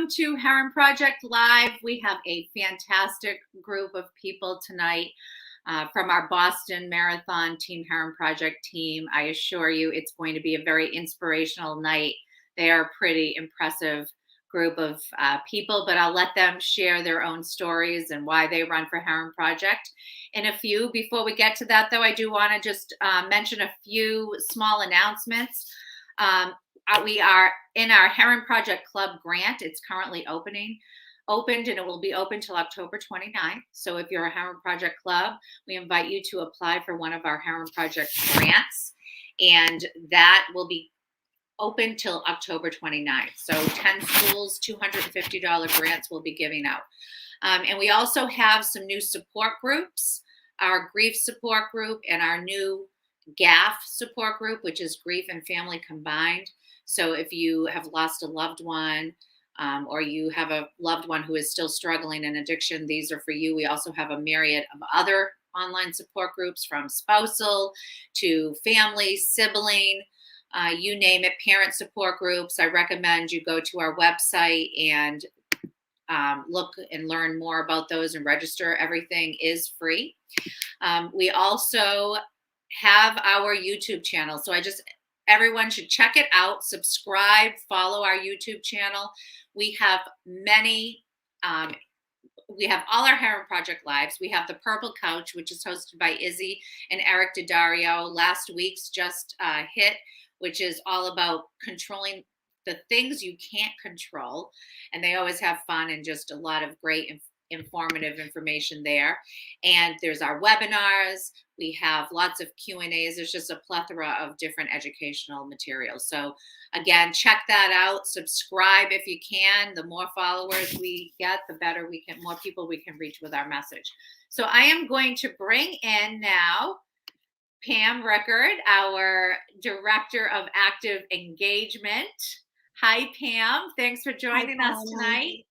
welcome to Herren Project Live. We have a fantastic group of people tonight from our Boston Marathon Team Herren Project team. I assure you it's going to be a very inspirational night. They are a pretty impressive group of people, but I'll let them share their own stories and why they run for Herren Project in a few. Before we get to that, though, I do want to just mention a few small announcements. We are in our Herren Project Club grant. It's currently opened, and it will be open till October 29th. So if you're a Herren Project Club, we invite you to apply for one of our Herren Project grants, and that will be open till October 29th. So 10 schools, $250 grants will be giving out. And we also have some new support groups, our grief support group and our new GAF support group, which is grief and family combined. So if you have lost a loved one or you have a loved one who is still struggling in addiction, these are for you. We also have a myriad of other online support groups, from spousal to family, sibling, you name it, parent support groups. I recommend you go to our website and look and learn more about those and register. Everything is free. We also have our YouTube channel. So everyone should check it out, subscribe, follow our YouTube channel. We have we have all our Herren Project Lives. We have the Purple Couch, which is hosted by Izzy and Eric Daddario. Last week's just hit, which is all about controlling the things you can't control. And they always have fun and just a lot of great informative information there. And there's our webinars. We have lots of Q&As. There's just a plethora of different educational materials. So again, check that out. Subscribe if you can. The more followers we get, the better more people we can reach with our message. So I am going to bring in now Pam Rickard, our Director of Active Engagement. Hi, Pam. Thanks for joining us tonight.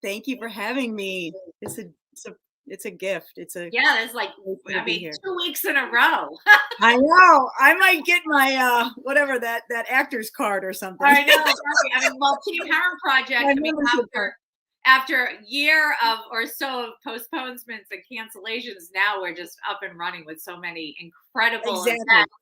Thank you for having me. It's a gift. It's a There's 2 weeks in a row. I know. I might get my whatever that actor's card or something. I know. Well, Team Herren Project. After a year or so of postponements and cancellations, now we're just up and running with so many incredible events.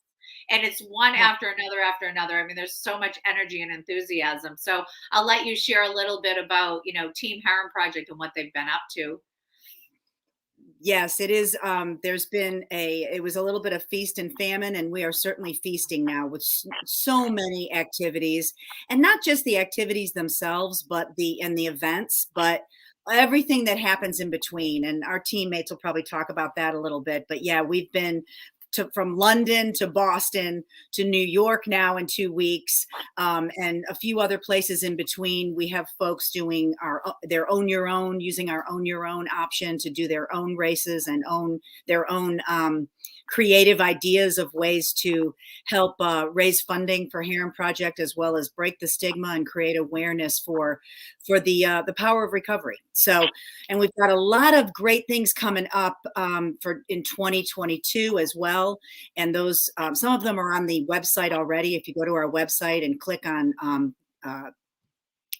And it's one after another. I mean, there's so much energy and enthusiasm. So I'll let you share a little bit about, Team Herren Project and what they've been up to. Yes, it is. It was a little bit of feast and famine, and we are certainly feasting now with so many activities, and not just the activities themselves, but the events, but everything that happens in between. And our teammates will probably talk about that a little bit. But yeah, we've been from London to Boston to New York now in 2 weeks, and a few other places in between. We have folks doing their own your own, using our own your own option to do their own races and their own creative ideas of ways to help raise funding for Herren Project, as well as break the stigma and create awareness for the power of recovery. So, and we've got a lot of great things coming up in 2022 as well. And those, some of them are on the website already. If you go to our website and click on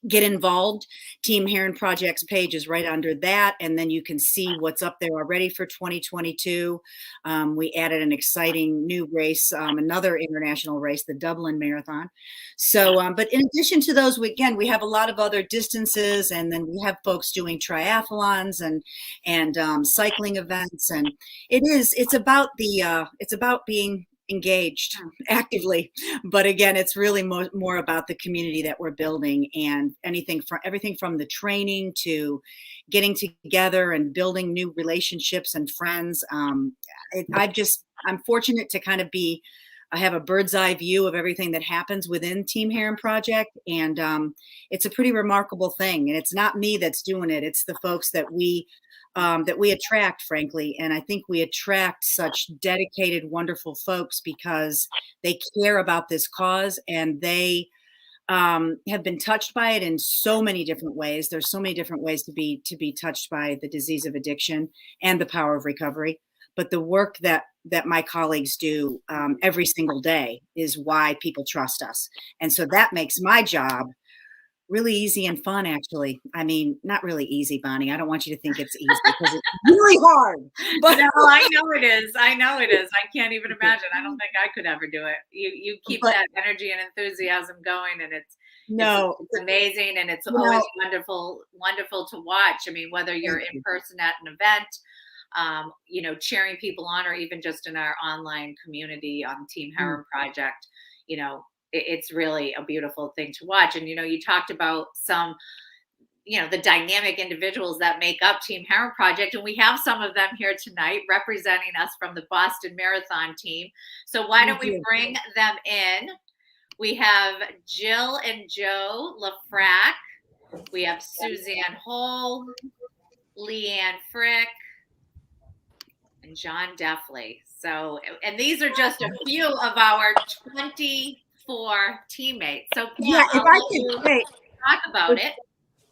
Get Involved, Team Herren Project's page is right under that, and then you can see what's up there already for 2022. We added an exciting new race, another international race, the Dublin Marathon. So, but in addition to those, we have a lot of other distances, and then we have folks doing triathlons and cycling events, and it's about being engaged actively, but again, it's really more about the community that we're building, and everything from the training to getting together and building new relationships and friends. I'm fortunate to kind of I have a bird's eye view of everything that happens within Team Herren Project, and it's a pretty remarkable thing. And it's not me that's doing it; it's the folks that we attract, frankly. And I think we attract such dedicated, wonderful folks because they care about this cause, and they have been touched by it in so many different ways. There's so many different ways to be touched by the disease of addiction and the power of recovery. But the work that my colleagues do every single day is why people trust us. And so that makes my job Really easy and fun, actually. I mean, not really easy, Bonnie. I don't want you to think it's easy because it's really hard. But No, I know it is. I know it is. I can't even imagine. I don't think I could ever do it. You keep but that energy and enthusiasm going, and no, it's amazing, and it's you always know, wonderful to watch. I mean, whether you're thank in you. person at an event, cheering people on, or even just in our online community on Team Mm, Herren Project, it's really a beautiful thing to watch. And you talked about some the dynamic individuals that make up Team Herren Project. And we have some of them here tonight representing us from the Boston Marathon team. So why we don't we do. bring them in? We have Jill and Joe Lafrac. We have Suzanne Hole, Leanne Frick, and John Deffley. So, and these are just a few of our 24 teammates. So Yeah, Pam, if I'll I let could, you hey, talk about it.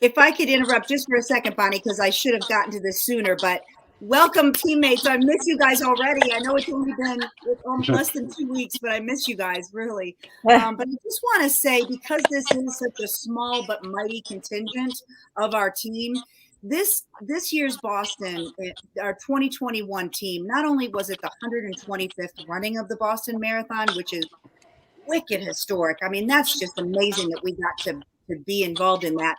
if I could interrupt just for a second, Bonnie, because I should have gotten to this sooner, but welcome teammates. I miss you guys already. I know it's only been less than 2 weeks, but I miss you guys really. But I just want to say, because this is such a small but mighty contingent of our team, this year's Boston, our 2021 team, not only was it the 125th running of the Boston Marathon, which is wicked historic. I mean, that's just amazing that we got to be involved in that.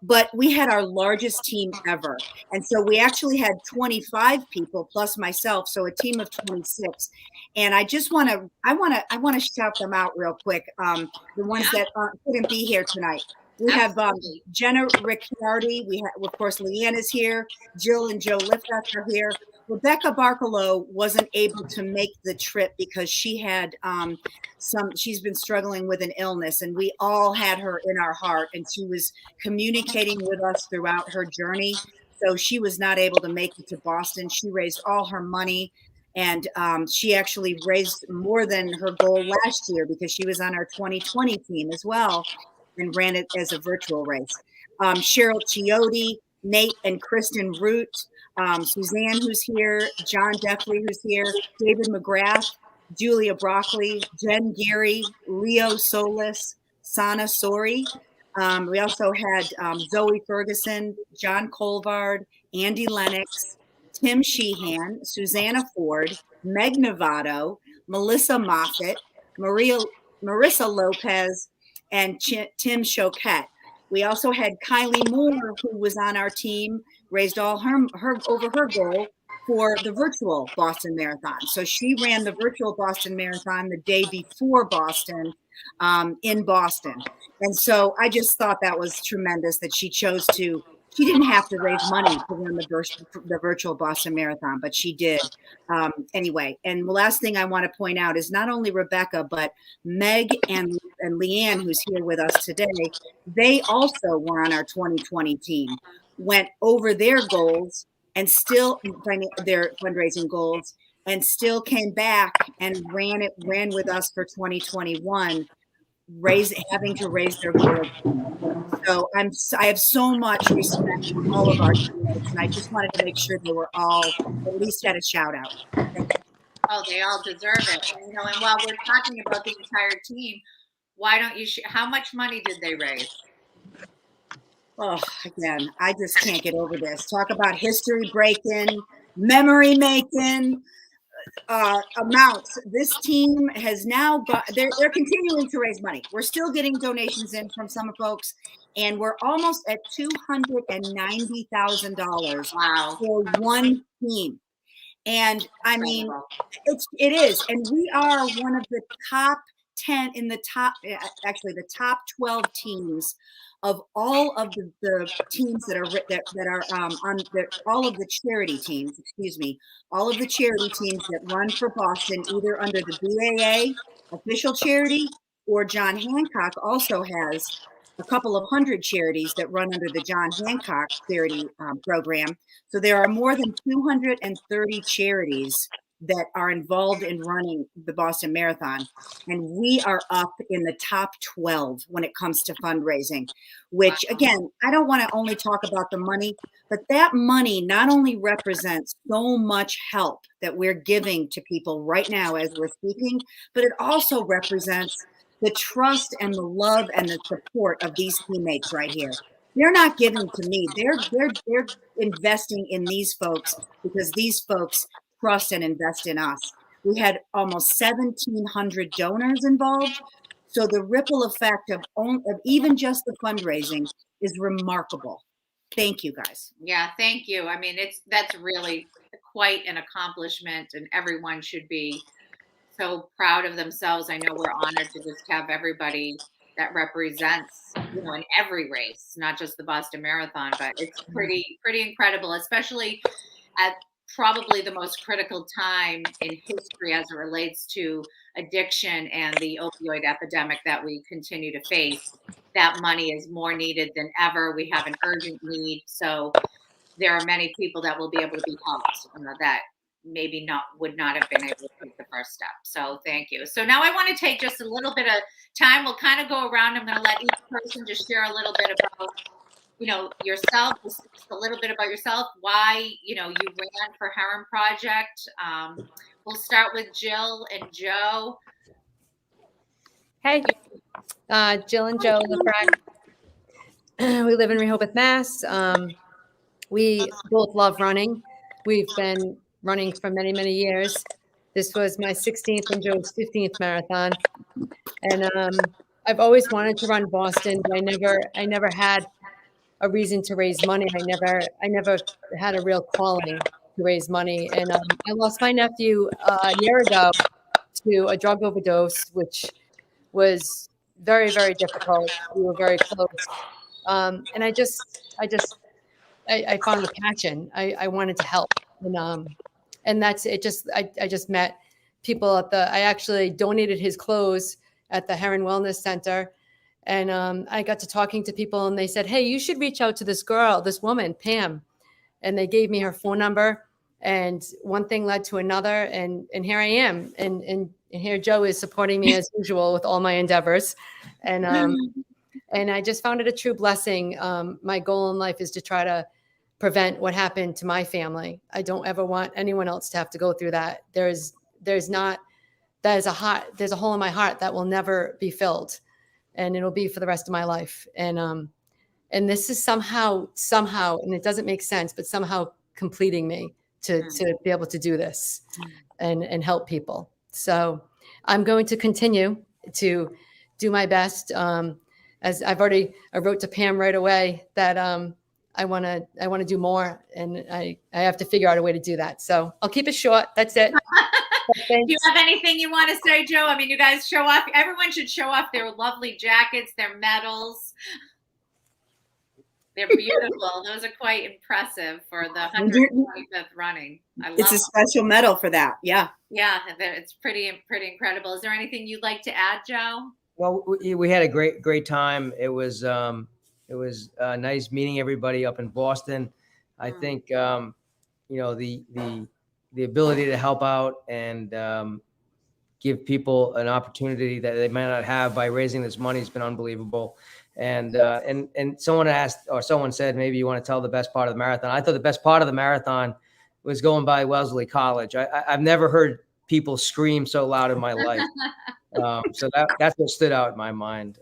But we had our largest team ever. And so we actually had 25 people plus myself, so a team of 26. And I just want to shout them out real quick. The ones Yeah, that couldn't be here tonight. We have absolutely. Jenna Ricciardi. We have, of course, Leanne is here. Jill and Joe Liftuck are here. Rebecca Barkalow wasn't able to make the trip because she had she's been struggling with an illness, and we all had her in our heart, and she was communicating with us throughout her journey. So she was not able to make it to Boston. She raised all her money, and she actually raised more than her goal last year because she was on our 2020 team as well and ran it as a virtual race. Cheryl Chiotti, Nate and Kristen Root, Suzanne, who's here, John Deffley, who's here, David McGrath, Julia Broccoli, Jen Geary, Leo Solis, Sana Sori. We also had Zoe Ferguson, John Colvard, Andy Lennox, Tim Sheehan, Susanna Ford, Meg Novato, Melissa Moffett, Marissa Lopez, and Tim Choquette. We also had Kylie Moore, who was on our team, raised all her over her goal for the virtual Boston Marathon. So she ran the virtual Boston Marathon the day before Boston, in Boston. And so I just thought that was tremendous that she chose to. She didn't have to raise money to run the virtual Boston Marathon, but she did anyway. And the last thing I want to point out is not only Rebecca, but Meg and Leanne, who's here with us today. They also were on our 2020 team, went over their goals and still their fundraising goals, and still came back and ran with us for 2021, having to raise their goal again. So I have so much respect for all of our teammates, and I just wanted to make sure they were all at least had a shout out. Thank you. Oh, they all deserve it. And while we're talking about the entire team, why don't you how much money did they raise? Oh, again, I just can't get over this. Talk about history breaking, memory making. Amounts. This team has now got, they're continuing to raise money. We're still getting donations in from some folks, and we're almost at $290,000 Wow. for one team. And I mean, Incredible. it is. And we are one of the top 10 in the top, actually the top 12 teams of all of the teams that are all of the charity teams, excuse me, all of the charity teams that run for Boston, either under the BAA official charity, or John Hancock also has a couple of hundred charities that run under the John Hancock charity program. So there are more than 230 charities that are involved in running the Boston Marathon. And we are up in the top 12 when it comes to fundraising, which again, I don't want to only talk about the money, but that money not only represents so much help that we're giving to people right now as we're speaking, but it also represents the trust and the love and the support of these teammates right here. They're not giving to me. They're investing in these folks because these folks trust and invest in us. We had almost 1,700 donors involved. So the ripple effect of even just the fundraising is remarkable. Thank you, guys. Yeah, thank you. I mean, that's really quite an accomplishment, and everyone should be so proud of themselves. I know we're honored to just have everybody that represents, in every race, not just the Boston Marathon, but it's pretty incredible, especially at probably the most critical time in history as it relates to addiction and the opioid epidemic that we continue to face. That money is more needed than ever. We have an urgent need. So there are many people that will be able to be helped that maybe would not have been able to take the first step. So thank you. So now I want to take just a little bit of time. We'll kind of go around. I'm going to let each person just share a little bit about yourself, just a little bit about yourself, why, you ran for Herren Project. We'll start with Jill and Joe. Hey, Jill and Joe LaFrac. We live in Rehoboth, Mass. We both love running. We've been running for many, many years. This was my 16th and Joe's 15th marathon. And I've always wanted to run Boston, but I never had a reason to raise money. I never had a real calling to raise money. And I lost my nephew a year ago to a drug overdose, which was very, very difficult. We were very close. And I found a passion. I wanted to help. And that's it. I just met people I actually donated his clothes at the Herren Wellness Center. And I got to talking to people and they said, hey, you should reach out to this woman, Pam. And they gave me her phone number, and one thing led to another. And here I am. And here Joe is supporting me as usual with all my endeavors. And I just found it a true blessing. My goal in life is to try to prevent what happened to my family. I don't ever want anyone else to have to go through that. There's a hole in my heart that will never be filled. And it'll be for the rest of my life. And this is somehow, and it doesn't make sense, but somehow completing me to be able to do this and help people. So I'm going to continue to do my best. As I wrote to Pam right away that I want to do more, and I have to figure out a way to do that. So I'll keep it short. That's it. Do you have anything you want to say, Joe? I mean, you guys show off. Everyone should show off their lovely jackets, their medals. They're beautiful. Those are quite impressive for the 125th running. It's a special medal for that. Yeah. Yeah, it's pretty incredible. Is there anything you'd like to add, Joe? Well, we had a great time. It was nice meeting everybody up in Boston. I think the ability to help out and give people an opportunity that they might not have by raising this money has been unbelievable. And someone asked, or someone said, maybe you want to tell the best part of the marathon. I thought the best part of the marathon was going by Wellesley College. I've never heard people scream so loud in my life. So that's what stood out in my mind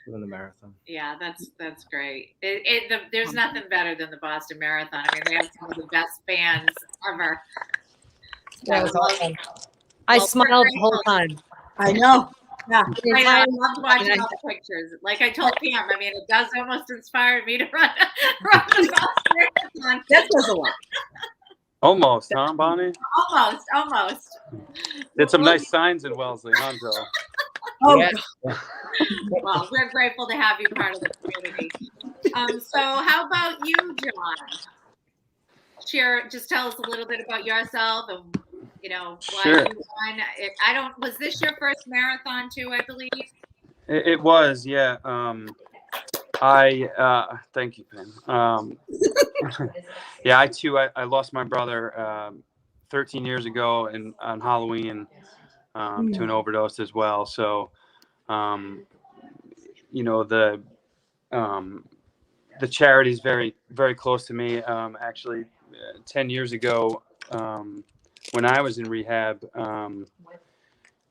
during the marathon. Yeah, that's great. There's nothing better than the Boston Marathon. I mean, they have some of the best fans ever. That was awesome. I smiled the whole time. I know. Yeah. I loved watching all the pictures. Like I told Pam, I mean, it does almost inspire me to run the Boston Marathon. That was a lot. Almost, huh, Bonnie? Almost. Did some nice signs in Wellesley, huh, Joe? Oh, Yeah. Well, we're grateful to have you part of the community. So how about you, John? Just tell us a little bit about yourself and why Sure. you won. Was this your first marathon too, I believe? It was, yeah. Thank you, Pam. Yeah, I lost my brother 13 years ago on Halloween to an overdose as well. So, the charity is very, very close to me. Actually, 10 years ago, when I was in rehab,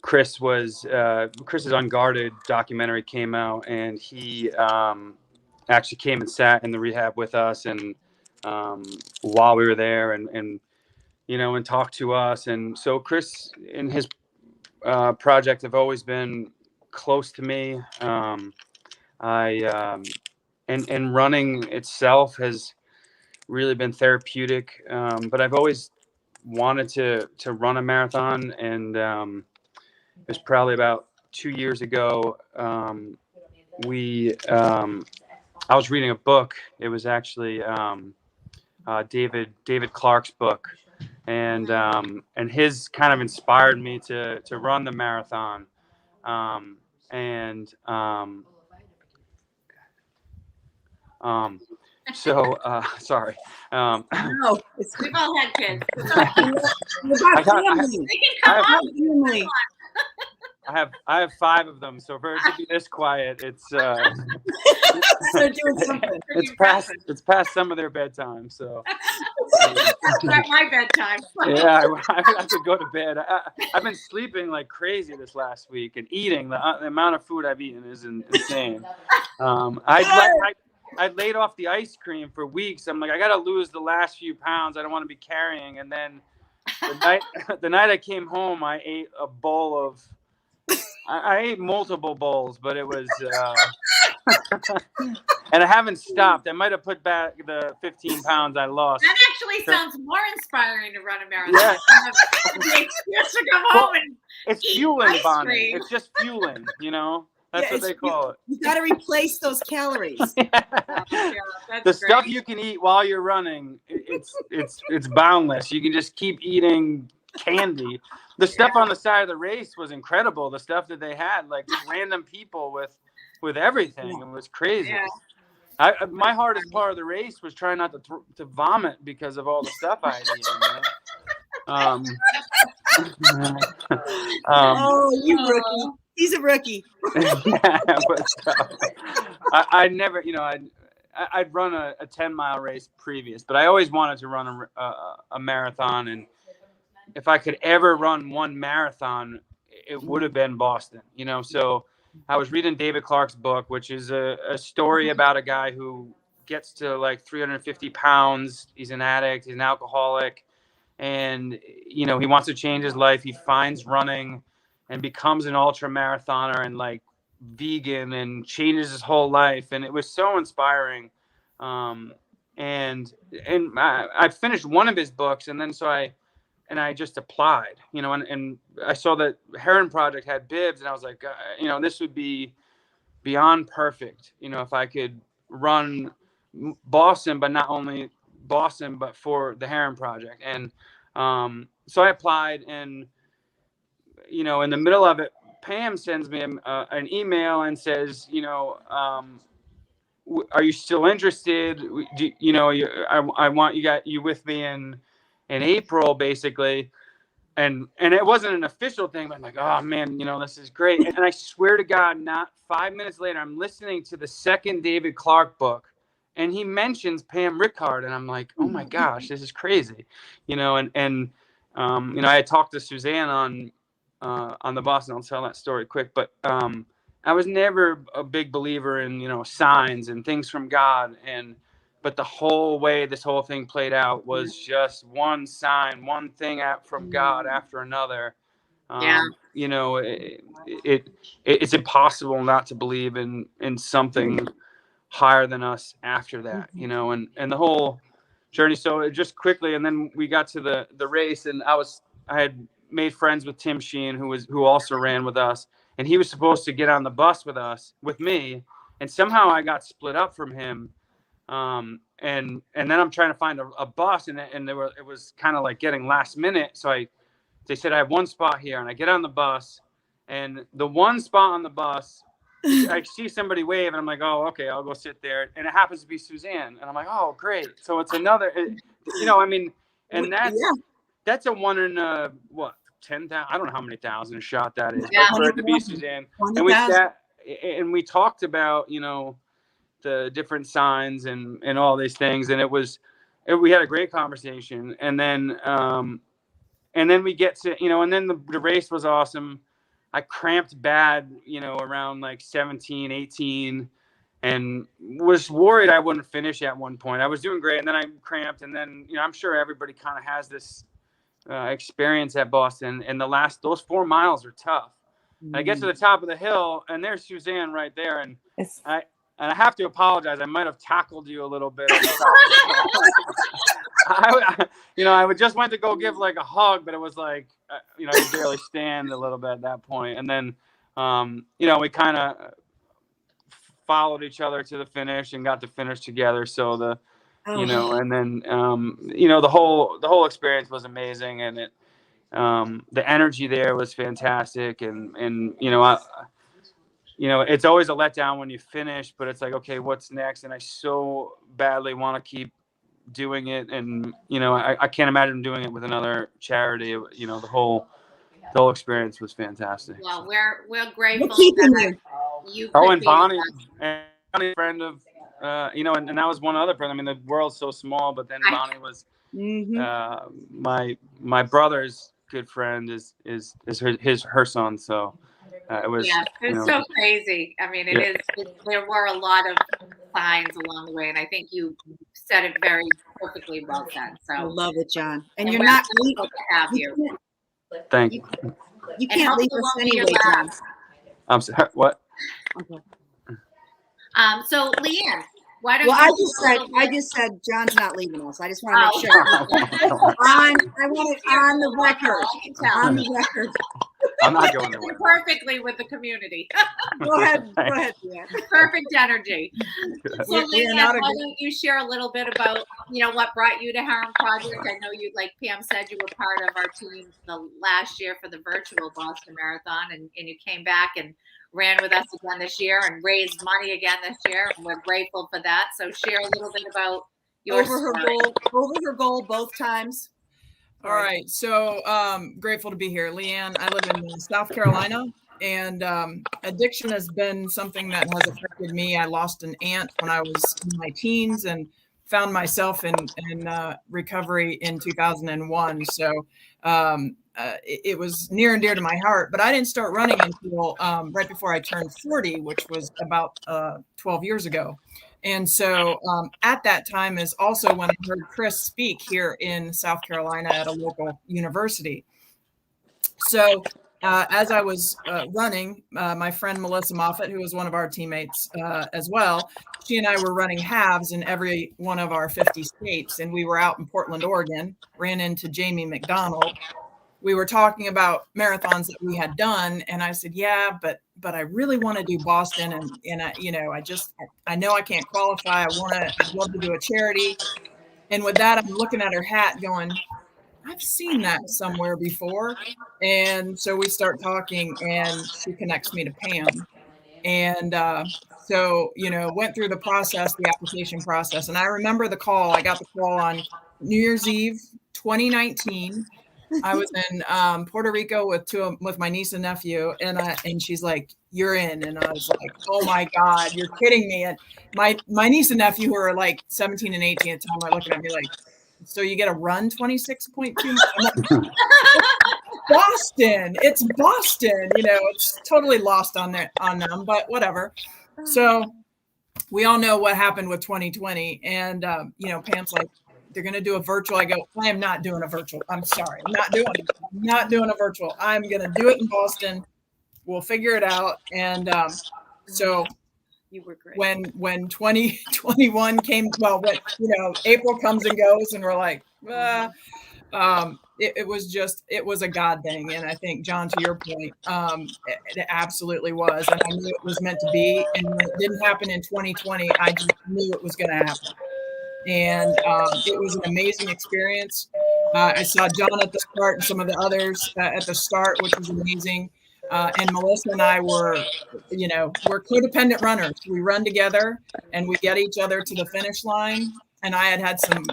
Chris's Unguarded documentary came out, and he actually came and sat in the rehab with us, and while we were there, and and talked to us. And so Chris and his project have always been close to me. And running itself has really been therapeutic. But I've always wanted to run a marathon, and it was probably about 2 years ago. I was reading a book. It was actually David Clark's book, and his kind of inspired me to run the marathon. Sorry. No, We've all had kids. about family. They can come on. Family. I have 5 of them, so for it to be this quiet, it's They're doing something. it's past some of their bedtime. So It's not my bedtime. yeah, I have to go to bed. I've been sleeping like crazy this last week, and eating the amount of food I've eaten is insane. I laid off the ice cream for weeks. I'm like, I got to lose the last few pounds. I don't want to be carrying. And then the night I came home, I ate a bowl of. I ate multiple bowls, but it was, and I haven't stopped. I might have put back the 15 pounds I lost. That actually sounds more inspiring to run a marathon. Yeah. The excuse to come home and It's eat fueling, ice Bonnie. cream. It's just fueling, That's Yeah, what they call it. You got to replace those calories. Yeah, that's The stuff great. you can eat while you're running, it's boundless. You can just keep eating candy. The stuff on the side of the race was incredible. The stuff that they had, like random people with everything, it was crazy. Yeah. My hardest part of the race was trying not to vomit because of all the stuff I had eaten. Oh, you rookie. He's a rookie. Yeah, but I never, I'd run a 10-mile race previous, but I always wanted to run a marathon. And if I could ever run one marathon, it would have been Boston, So I was reading David Clark's book, which is a story about a guy who gets to like 350 pounds. He's an addict. He's an alcoholic. And, he wants to change his life. He finds running and becomes an ultra marathoner and like vegan and changes his whole life. And it was so inspiring. And I finished one of his books, and then I just applied, and I saw that Herren Project had bibs, and I was like, this would be beyond perfect, if I could run Boston, but not only Boston, but for the Herren Project. And so I applied, and in the middle of it, Pam sends me an email and says, are you still interested? I want you with me in April, basically. And it wasn't an official thing, but I'm like, oh man, this is great. And I swear to God, not 5 minutes later, I'm listening to the second David Clark book, and he mentions Pam Rickard, and I'm like, oh my gosh, this is crazy, I had talked to Suzanne on the Boston. I'll tell that story quick, but I was never a big believer in signs and things from God, but the whole way this whole thing played out was just one sign, one thing from God after another. It's impossible not to believe in something higher than us after that, and the whole journey. So just quickly, and then we got to the race, and I had made friends with Tim Sheehan, who also ran with us, and he was supposed to get on the bus with me, and somehow I got split up from him. And then I'm trying to find a bus, and it was kind of like getting last minute. So they said, I have one spot here, and I get on the bus, and the one spot on the bus, I see somebody wave, and I'm like, oh, okay, I'll go sit there. And it happens to be Suzanne. And I'm like, oh, great. So it's another, and that's a one in, 10,000, I don't know how many thousand shot that is, but for it to be Suzanne. 20, And we sat, and we talked about, the different signs and all these things. And we had a great conversation. And then we get to, and then the race was awesome. I cramped bad, around like 17, 18, and was worried I wouldn't finish at one point. I was doing great, and then I cramped, and then, I'm sure everybody kind of has this experience at Boston, and those 4 miles are tough. And I get to the top of the hill, and there's Suzanne right there, and I have to apologize. I might have tackled you a little bit. I would just went to go give like a hug, but it was like, I could barely stand a little bit at that point. And then, we kind of followed each other to the finish and got to finish together. So and then, the whole experience was amazing, and the energy there was fantastic. And it's always a letdown when you finish, but it's like, okay, what's next? And I so badly want to keep doing it. And, I can't imagine doing it with another charity. The whole experience was fantastic. Well, we're grateful that you and Bonnie, a friend of, and that was one other friend. I mean, the world's so small, but then Bonnie was my brother's good friend is her son. So it was, it's so crazy. I mean, there were a lot of signs along the way, and I think you said it very perfectly well said. So I love it, John. And you're not to have you. Thank you. You can't leave us anyway, John. I'm sorry. What? Okay. So Leanne, why don't I just said John's not leaving us. I just want to make sure. I want it on the record. On the record. I'm not going nowhere. Perfectly with the community. Go ahead. Yeah. Perfect energy. So Leanne, why don't you share a little bit about, what brought you to Herren Project? I know you, like Pam said, you were part of our team the last year for the virtual Boston Marathon, and you came back and ran with us again this year and raised money again this year, and we're grateful for that. So share a little bit about your over her goal both times. All right, so grateful to be here. Leanne, I live in South Carolina, and addiction has been something that has affected me. I lost an aunt when I was in my teens and found myself in recovery in 2001. So it was near and dear to my heart, but I didn't start running until right before I turned 40, which was about 12 years ago. And so at that time is also when I heard Chris speak here in South Carolina at a local university. So as I was running, my friend Melissa Moffett, who was one of our teammates as well, she and I were running halves in every one of our 50 states. And we were out in Portland, Oregon, ran into Jamie McDonald. We were talking about marathons that we had done. And I said, yeah, but I really want to do Boston. And I know I can't qualify. I'd love to do a charity. And with that, I'm looking at her hat going, I've seen that somewhere before. And so we start talking, and she connects me to Pam. And so, went through the application process. And I remember the call. I got the call on New Year's Eve, 2019. I was in Puerto Rico with my niece and nephew, and she's like, "You're in," and I was like, "Oh my God, you're kidding me!" And my niece and nephew, who are like 17 and 18 at the time, are looking at me like, "So you get a run 26.2?" Boston, it's Boston, it's totally lost on them, but whatever. So we all know what happened with 2020, and Pam's like, they're going to do a virtual. I go, I am not doing a virtual. I'm sorry. I'm not doing a virtual. I'm going to do it in Boston. We'll figure it out. And so you were great. When 2021 came, April comes and goes, and we're like, it was a God thing. And I think, John, to your point, it absolutely was. And I knew it was meant to be. And when it didn't happen in 2020, I just knew it was going to happen. And it was an amazing experience. I saw John at the start and some of the others at the start, which was amazing. And Melissa and I were codependent runners. We run together and we get each other to the finish line. And I had some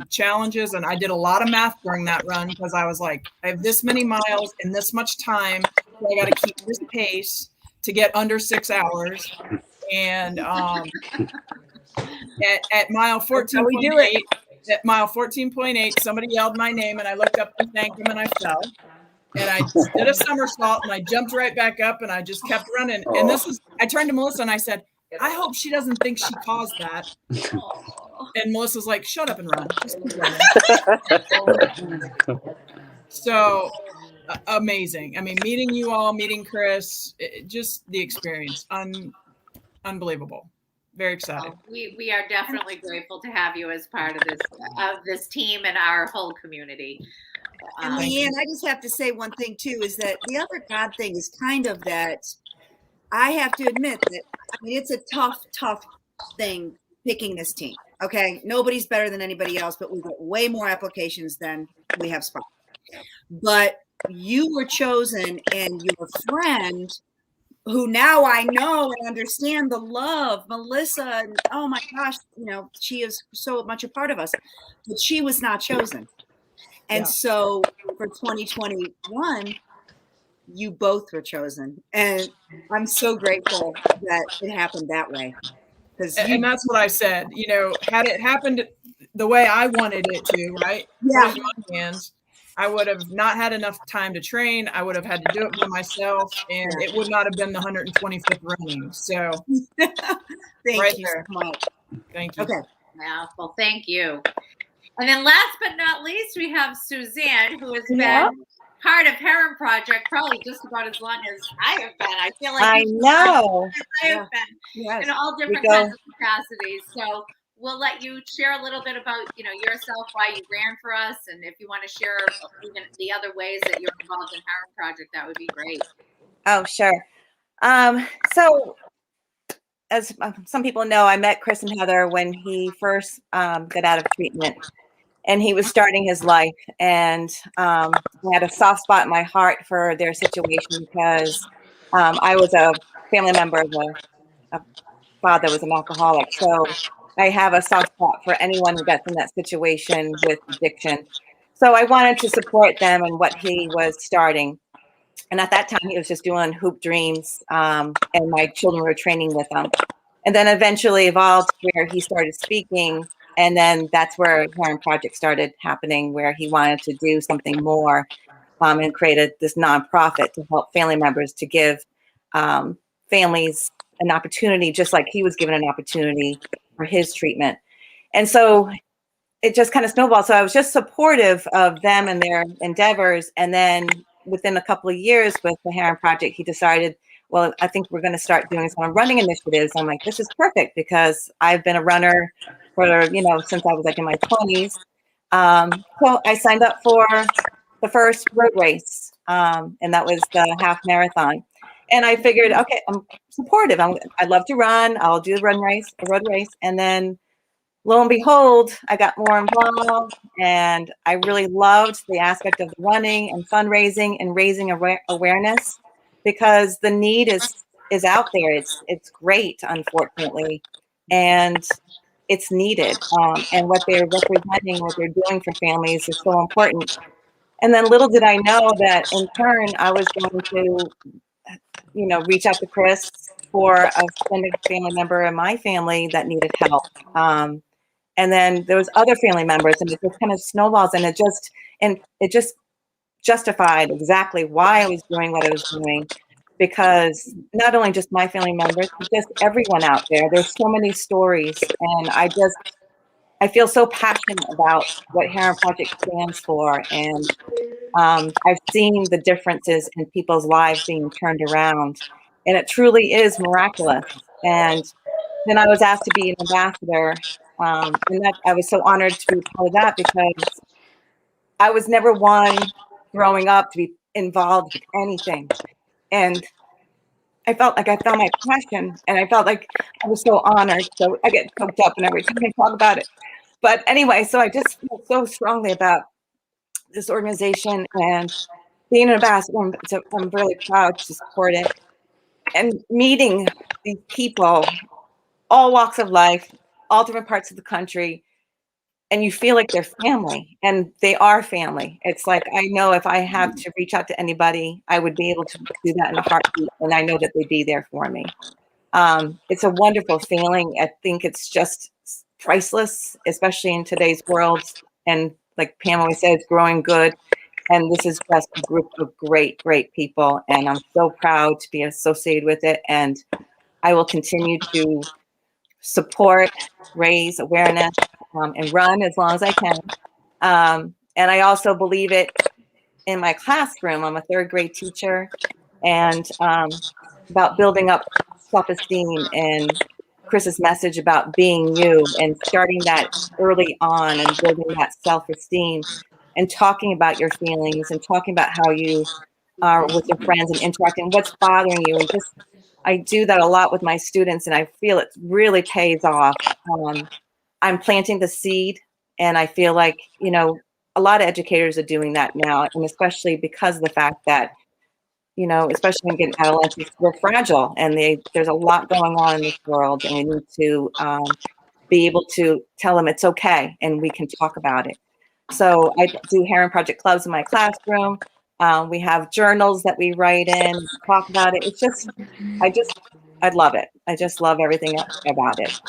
challenges, and I did a lot of math during that run because I was like, I have this many miles in this much time. So I got to keep this pace to get under 6 hours. And at mile 14.8, somebody yelled my name, and I looked up to thank them, and I fell. and I just did a somersault and I jumped right back up and I just kept running. And I turned to Melissa and I said, I hope she doesn't think she caused that. And Melissa's like, shut up and run. Just keep running. So amazing. I mean, meeting you all, meeting Chris, just the experience, unbelievable. Very excited. We are definitely grateful to have you as part of this team and our whole community. And Leanne, I just have to say one thing too, is that the other God thing is kind of that I have to admit that, I mean, it's a tough thing picking this team. Okay. Nobody's better than anybody else, but we get way more applications than we have spots. But you were chosen, and your friend, who now I know and understand the love, Melissa, and oh my gosh, she is so much a part of us, but she was not chosen. And so for 2021, you both were chosen. And I'm so grateful that it happened that way. And that's what I said, had it happened the way I wanted it to, right? Yeah. In my hands, I would have not had enough time to train. I would have had to do it by myself, and it would not have been the 125th running. So thank you so much. Thank you. Okay. Yeah, well, thank you. And then last but not least, we have Suzanne, who has been part of Herren Project probably just about as long as I have been. I feel like I know. I have been in all different kinds of capacities. So we'll let you share a little bit about, yourself, why you ran for us, and if you want to share even the other ways that you're involved in Herren Project, that would be great. Oh, sure. So as some people know, I met Chris and Heather when he first got out of treatment, and he was starting his life. And I had a soft spot in my heart for their situation because I was a family member of a father was an alcoholic. So I have a soft spot for anyone who gets in that situation with addiction. So I wanted to support them in what he was starting. And at that time, he was just doing Hoop Dreams, and my children were training with him. And then eventually evolved where he started speaking. And then that's where Herren Project started happening, where he wanted to do something more, and created this nonprofit to help family members, to give families an opportunity, just like he was given an opportunity for his treatment. And so it just kind of snowballed. So I was just supportive of them and their endeavors. And then within a couple of years with the Herren Project, he decided, well, I think we're going to start doing some running initiatives. I'm like, this is perfect because I've been a runner for, since I was like in my 20s. So I signed up for the first road race, and that was the half marathon. And I figured, okay, I'm supportive. I love to run. I'll do the road race. And then lo and behold, I got more involved, and I really loved the aspect of the running and fundraising and raising awareness, because the need is out there. It's great, unfortunately, and it's needed. And what they're representing, what they're doing for families is so important. And then little did I know that in turn, I was going to, reach out to Chris for a family member in my family that needed help. And then there was other family members, and it just kind of snowballs, and it just justified exactly why I was doing what I was doing, because not only just my family members, but just everyone out there. There's so many stories, and I feel so passionate about what Herren Project stands for, and I've seen the differences in people's lives being turned around, and it truly is miraculous. And then I was asked to be an ambassador, and that I was so honored to be part of that, because I was never one growing up to be involved with anything, and I felt like I found my passion, and I felt like I was so honored. So I get choked up and every time I talk about it. But anyway, so I just feel so strongly about this organization and being an ambassador. So I'm really proud to support it, and meeting these people, all walks of life, all different parts of the country, and you feel like they're family, and they are family. It's like, I know if I have to reach out to anybody, I would be able to do that in a heartbeat, and I know that they'd be there for me. It's a wonderful feeling. I think it's just priceless, especially in today's world. And like Pam always says, growing good. And this is just a group of great, great people. And I'm so proud to be associated with it. And I will continue to support, raise awareness, and run as long as I can. And I also believe it in my classroom. I'm a third grade teacher, and about building up self-esteem, and Chris's message about being you and starting that early on and building that self-esteem and talking about your feelings and talking about how you are with your friends and interacting, what's bothering you. And just, I do that a lot with my students, and I feel it really pays off. I'm planting the seed, and I feel like, you know, a lot of educators are doing that now, and especially because of the fact that, you know, especially when getting adolescents, we're fragile, and there's a lot going on in this world, and we need to be able to tell them it's okay, and we can talk about it. So I do Herren Project clubs in my classroom. We have journals that we write in, talk about it. It's just, I love it. I just love everything about it.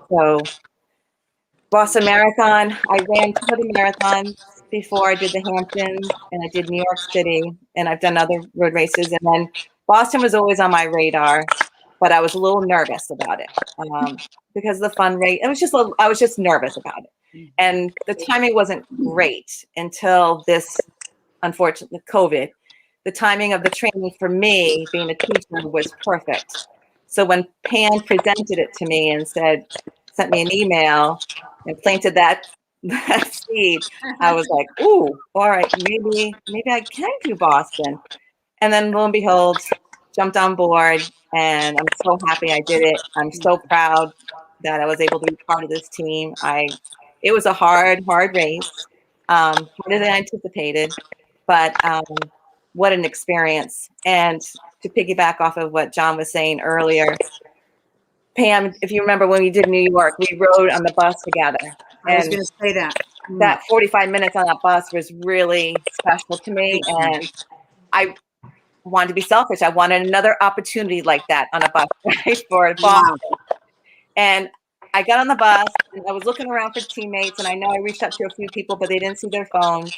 So Boston Marathon, I ran 2 of the marathons before. I did the Hamptons and I did New York City, and I've done other road races. And then Boston was always on my radar, but I was a little nervous about it because of the fun rate. It was just, I was just nervous about it. And the timing wasn't great until this, unfortunately, COVID. The timing of the training for me, being a teacher, was perfect. So when Pam presented it to me and sent me an email and planted that seed, I was like, ooh, all right, maybe I can do Boston. And then lo and behold, jumped on board, and I'm so happy I did it. I'm so proud that I was able to be part of this team. It was a hard race, harder than I anticipated, but what an experience. And to piggyback off of what John was saying earlier, Pam, if you remember when we did New York, we rode on the bus together. I was going to say that. That 45 minutes on that bus was really special to me. And I wanted to be selfish. I wanted another opportunity like that on a bus, right, for Boston. And I got on the bus, and I was looking around for teammates, and I know I reached out to a few people, but they didn't see their phones.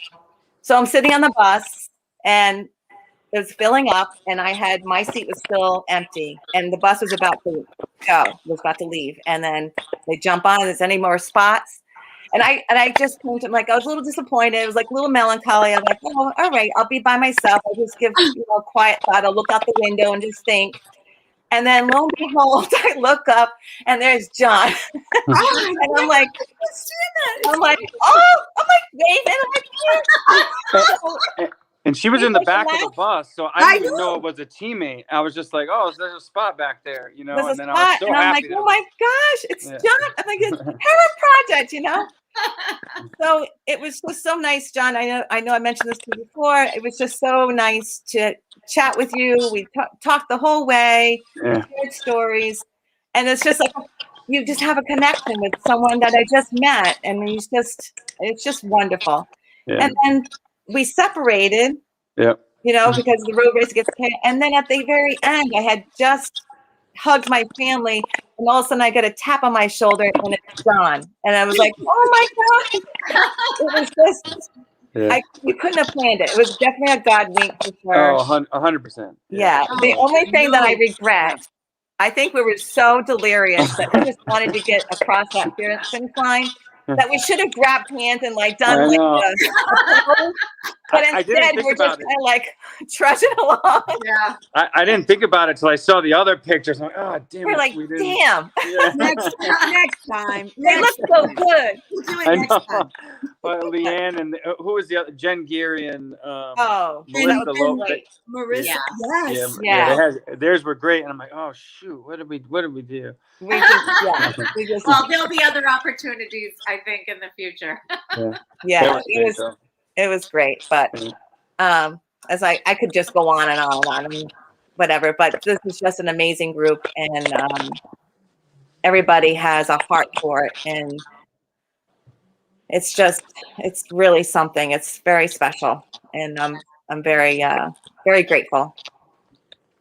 So I'm sitting on the bus, and it was filling up, and my seat was still empty, and the bus was about to leave. And then they jump on, and there's any more spots. And I just told him, like, I was a little disappointed. It was like a little melancholy. I'm like, oh, all right, I'll be by myself. I'll just give a quiet thought. I'll look out the window and just think. And then lo and behold, I look up and there's John. And I'm like, waving. And she was in the back of the bus, so I didn't even know it was a teammate. I was just like, oh, there's a spot back there, you know. And then I was so happy. I'm like, oh my gosh, it's John. I'm like, it's Herren Project, you know. So it was just so nice, John. I know I mentioned this to you before. It was just so nice to chat with you. We talked the whole way, shared stories, and it's just like you just have a connection with someone that I just met, and it's just wonderful. Yeah. And then we separated, you know, because the road race gets paid. And then at the very end, I had just hugged my family, and all of a sudden I get a tap on my shoulder, and it's John. And I was like, oh my God. It was just, you couldn't have planned it. It was definitely a God wink for sure. Oh, 100%. Yeah. The only thing that I regret, I think we were so delirious that we just wanted to get across that finish line that we should have grabbed hands and like done like but instead we're just kind of like trudging along. Yeah. I didn't think about it till I saw the other pictures. I'm like, oh damn. We're like, damn. Yeah. next time. They look so good. We'll do it next time. Leanne and who was the other? Jen Geary and Melissa Lopez. Marissa. Yes. Yeah. Theirs were great, and I'm like, oh shoot, what did we do? Well, there'll be other opportunities, I think, in the future. It was great, but as I could just go on and on and whatever, but this is just an amazing group, and everybody has a heart for it, and it's really something. It's very special, and I'm very very grateful.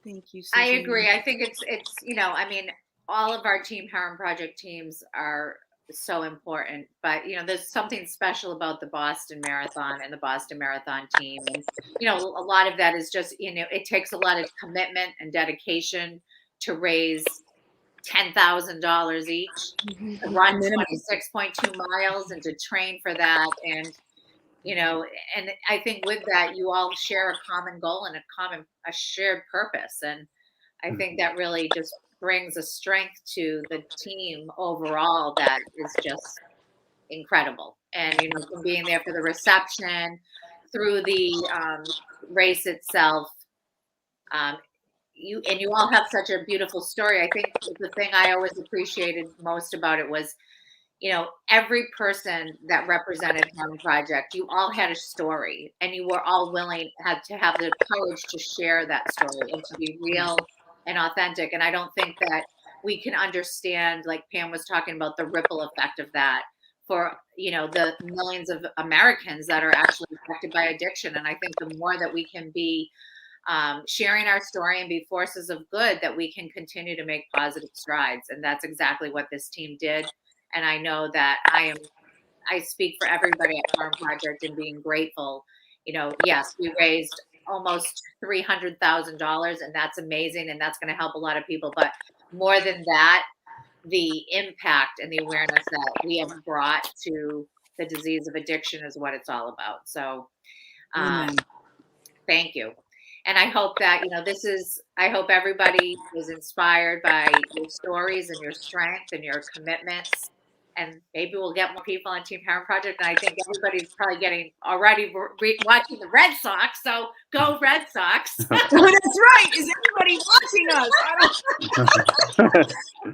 Thank you. I agree. I think it's you know, I mean, all of our Team Herren Project teams are so important. But, there's something special about the Boston Marathon and the Boston Marathon team. And, a lot of that is just, it takes a lot of commitment and dedication to raise $10,000 each, to run 26.2 miles and to train for that. And, and I think with that, you all share a common goal and a shared purpose. And I think that really just brings a strength to the team overall that is just incredible. And, from being there for the reception through the race itself, you all have such a beautiful story. I think the thing I always appreciated most about it was, every person that represented Herren Project, you all had a story, and you were all had to have the courage to share that story and to be real and authentic. And I don't think that we can understand, like Pam was talking about, the ripple effect of that for, the millions of Americans that are actually affected by addiction. And I think the more that we can be sharing our story and be forces of good, that we can continue to make positive strides. And that's exactly what this team did. And I know that I speak for everybody at Herren Project in being grateful. Yes, we raised almost $300,000, and that's amazing, and that's going to help a lot of people. But more than that, the impact and the awareness that we have brought to the disease of addiction is what it's all about. So thank you. And I hope that, I hope everybody is inspired by your stories and your strength and your commitments. And maybe we'll get more people on Team Herren Project. And I think everybody's probably already watching the Red Sox. So go Red Sox. That's right. Is everybody watching us?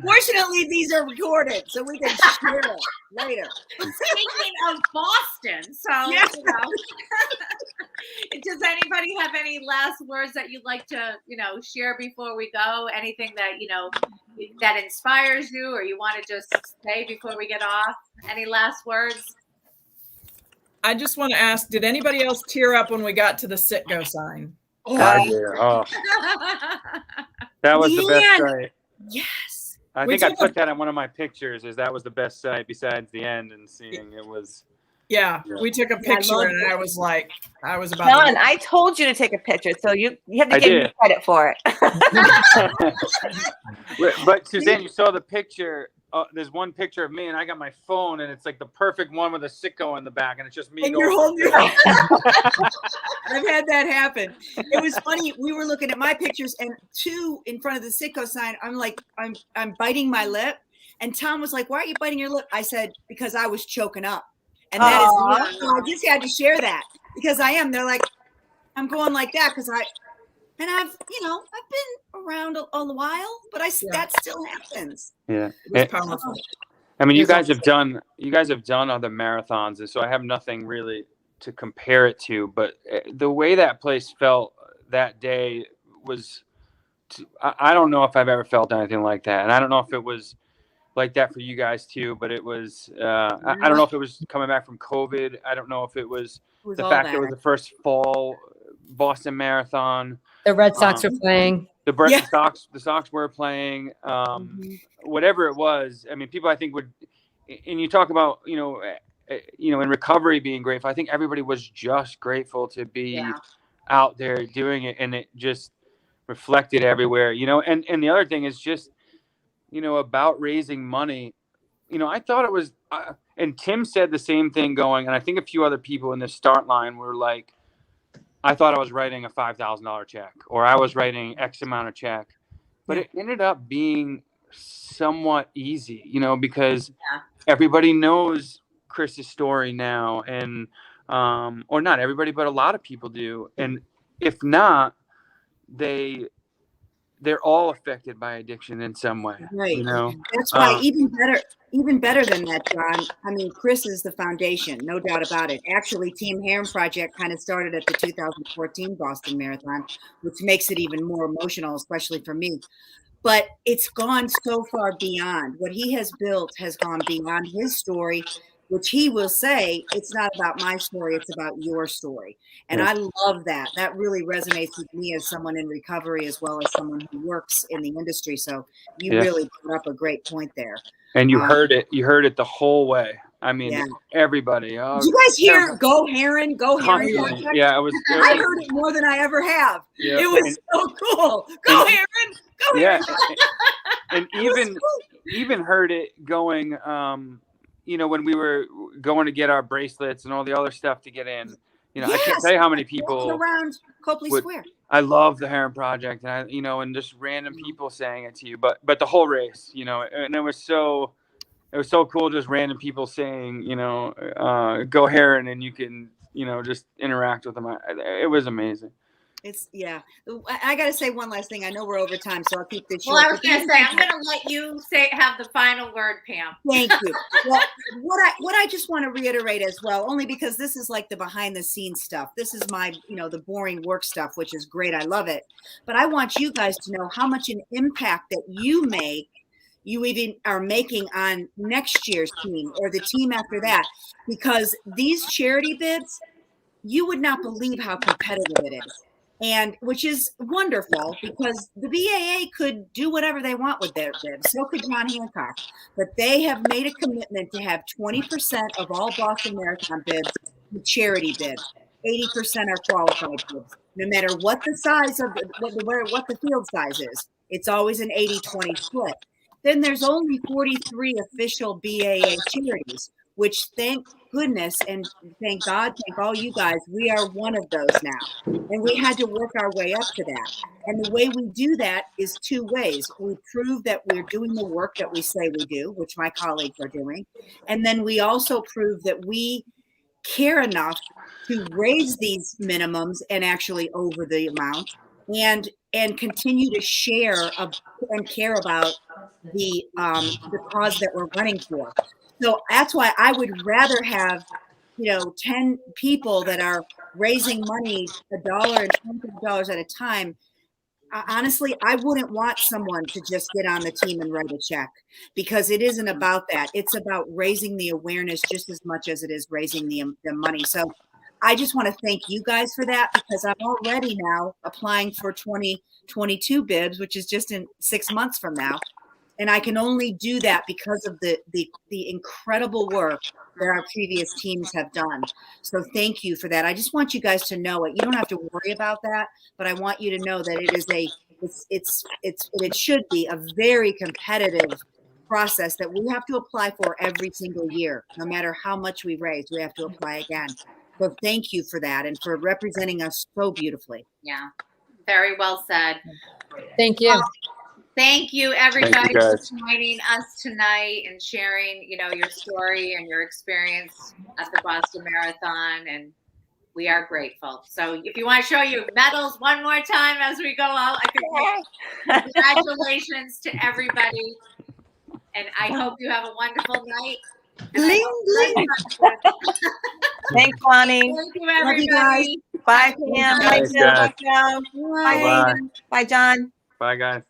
Fortunately, these are recorded, so we can share it later. Speaking of Boston, so, does anybody have any last words that you'd like to, share before we go? Anything that, that inspires you, or you want to just say before we get off? Any last words? I just want to ask, did anybody else tear up when we got to the sit-go sign? I did. Oh. That was the best sight. Yes. I think I put that in one of my pictures, as that was the best sight besides the end and seeing it was. Yeah, we took a picture and I was about Don, I told you to take a picture, so you have to give me credit for it. But Suzanne, you saw the picture. There's one picture of me, and I got my phone, and it's like the perfect one with a sicko in the back, and it's just me. And you're holding it. I've had that happen. It was funny. We were looking at my pictures, and two in front of the sicko sign. I'm like, I'm biting my lip, and Tom was like, "Why are you biting your lip?" I said, "Because I was choking up." And that is, I just had to share that because I am. They're like, I'm going like that because I've been around a while, but that still happens. Yeah. It was powerful. I mean, you guys have done other marathons, and so I have nothing really to compare it to, but the way that place felt that day was, I don't know if I've ever felt anything like that. And I don't know if it was like that for you guys too, but it was, I don't know if it was coming back from COVID. I don't know if it was the fact that it was the first fall Boston Marathon. The Red Sox were playing. The Sox were playing. Whatever it was. I mean, people I think would, and you talk about, in recovery being grateful. I think everybody was just grateful to be out there doing it, and it just reflected everywhere. And the other thing is just, about raising money. I thought it was, and Tim said the same thing going, and I think a few other people in the start line were like, I thought I was writing a $5,000 check, or I was writing X amount of check, but it ended up being somewhat easy, because everybody knows Chris's story now, and, or not everybody, but a lot of people do. And if not, they're all affected by addiction in some way. Right. That's why even better than that, John. I mean, Chris is the foundation, no doubt about it. Actually, Team Herren Project kind of started at the 2014 Boston Marathon, which makes it even more emotional, especially for me. But it's gone so far beyond. What he has built has gone beyond his story. which he will say, it's not about my story, it's about your story. And I love that. That really resonates with me as someone in recovery, as well as someone who works in the industry. So you really brought up a great point there. And you heard it the whole way. I mean, everybody. Did you guys hear "Go Herren, Go Herren"? Yeah, it was. I heard it more than I ever have. Yeah. It was so cool. Go Herren, go Herren. And even heard it going. When we were going to get our bracelets and all the other stuff to get in. I can't tell you how many people around Copley Square. I love the Herren Project, and and just random people saying it to you, but the whole race, and it was so cool, just random people saying, go Herren, and you can, just interact with them. It was amazing. I got to say one last thing. I know we're over time, so I'll keep this short. Well, I was going to say, I'm going to let you have the final word, Pam. Thank you. Well, what I just want to reiterate as well, only because this is like the behind the scenes stuff. This is my, the boring work stuff, which is great. I love it. But I want you guys to know how much an impact that you even are making on next year's team or the team after that, because these charity bids, you would not believe how competitive it is. And which is wonderful, because the BAA could do whatever they want with their bids. So could John Hancock. But they have made a commitment to have 20% of all Boston Marathon bids be charity bids. 80% are qualified bids. No matter what the size of what the field size is, it's always an 80-20 split. Then there's only 43 official BAA charities, which, thank goodness and thank God, thank all you guys, we are one of those now. And we had to work our way up to that. And the way we do that is two ways. We prove that we're doing the work that we say we do, which my colleagues are doing. And then we also prove that we care enough to raise these minimums and actually over the amount, and continue to share and care about the cause that we're running for. So that's why I would rather have, 10 people that are raising money $1 and $25 at a time. Honestly, I wouldn't want someone to just get on the team and write a check, because it isn't about that. It's about raising the awareness just as much as it is raising the money. So I just want to thank you guys for that, because I'm already now applying for 2022 bibs, which is just in 6 months from now. And I can only do that because of the incredible work that our previous teams have done. So thank you for that. I just want you guys to know it. You don't have to worry about that, but I want you to know that it should be a very competitive process that we have to apply for every single year. No matter how much we raise, we have to apply again. So thank you for that and for representing us so beautifully. Yeah, very well said. Thank you. Thank you, everybody, for joining us tonight and sharing, your story and your experience at the Boston Marathon. And we are grateful. So if you want to show your medals one more time as we go out, I think congratulations to everybody. And I hope you have a wonderful night. Bling, bling. Thanks, Bonnie. Thank you, everybody. Bye, Pam. Bye, Jill. Bye, Joe. Bye, John. Bye, guys.